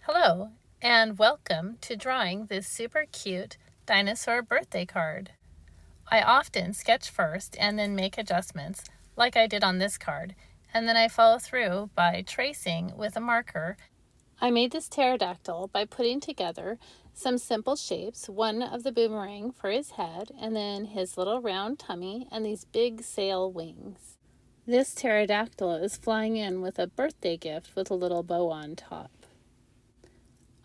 Hello, and welcome to drawing this super cute dinosaur birthday card. I often sketch first and then make adjustments, like I did on this card, and then I follow through by tracing with a marker. I made this pterodactyl by putting together some simple shapes, one of the boomerang for his head, and then his little round tummy and these big sail wings. This pterodactyl is flying in with a birthday gift with a little bow on top.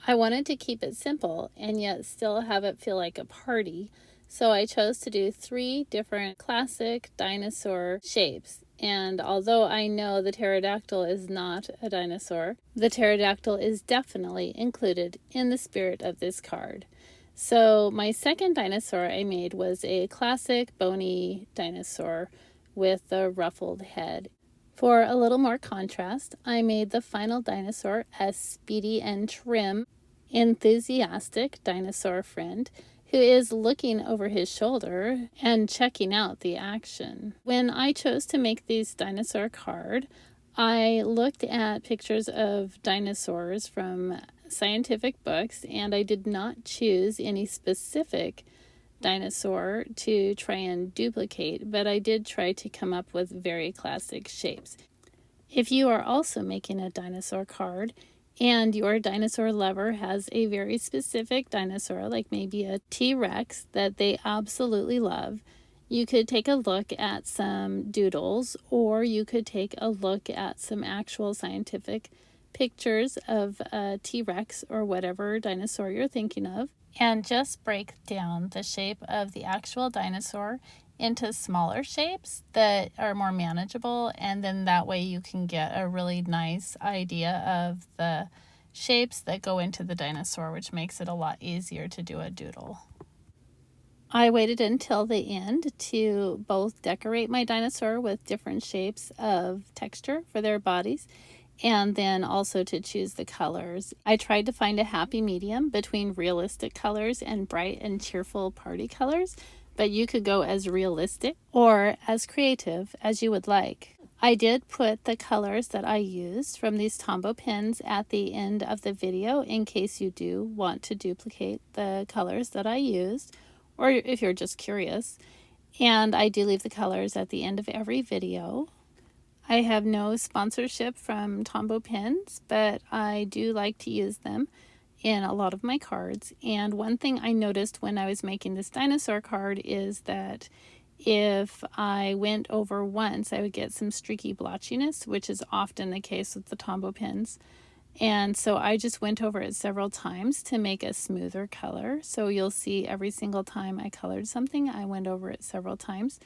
I wanted to keep it simple and yet still have it feel like a party, so I chose to do 3 different classic dinosaur shapes. And although I know the pterodactyl is not a dinosaur, the pterodactyl is definitely included in the spirit of this card. So my second dinosaur I made was a classic bony dinosaur with a ruffled head. For a little more contrast, I made the final dinosaur a speedy and trim, enthusiastic dinosaur friend who is looking over his shoulder and checking out the action. When I chose to make this dinosaur card, I looked at pictures of dinosaurs from scientific books, and I did not choose any specific dinosaur to try and duplicate, but I did try to come up with very classic shapes. If you are also making a dinosaur card and your dinosaur lover has a very specific dinosaur, like maybe a T-Rex that they absolutely love, you could take a look at some doodles, or you could take a look at some actual scientific pictures of a T-Rex or whatever dinosaur you're thinking of, and just break down the shape of the actual dinosaur into smaller shapes that are more manageable, and then that way you can get a really nice idea of the shapes that go into the dinosaur, which makes it a lot easier to do a doodle. I waited until the end to both decorate my dinosaur with different shapes of texture for their bodies, and then also to choose the colors. I tried to find a happy medium between realistic colors and bright and cheerful party colors, but you could go as realistic or as creative as you would like. I did put the colors that I used from these Tombow pens at the end of the video in case you do want to duplicate the colors that I used, or if you're just curious. And I do leave the colors at the end of every video. I have no sponsorship from Tombow pens, but I do like to use them in a lot of my cards. And one thing I noticed when I was making this dinosaur card is that if I went over once, I would get some streaky blotchiness, which is often the case with the Tombow pens. And so I just went over it several times to make a smoother color. So you'll see every single time I colored something, I went over it several times.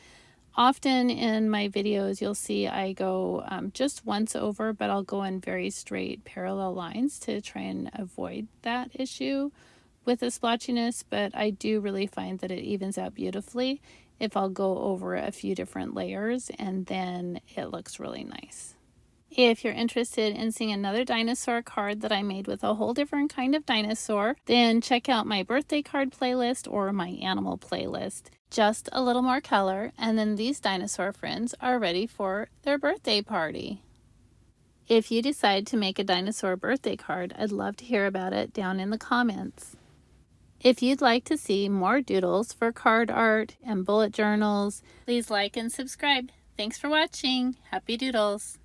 Often in my videos, you'll see I go just once over, but I'll go in very straight parallel lines to try and avoid that issue with the splotchiness, but I do really find that it evens out beautifully if I'll go over a few different layers, and then it looks really nice. If you're interested in seeing another dinosaur card that I made with a whole different kind of dinosaur, then check out my birthday card playlist or my animal playlist. Just a little more color, and then these dinosaur friends are ready for their birthday party. If you decide to make a dinosaur birthday card, I'd love to hear about it down in the comments. If you'd like to see more doodles for card art and bullet journals, please like and subscribe. Thanks for watching. Happy doodles!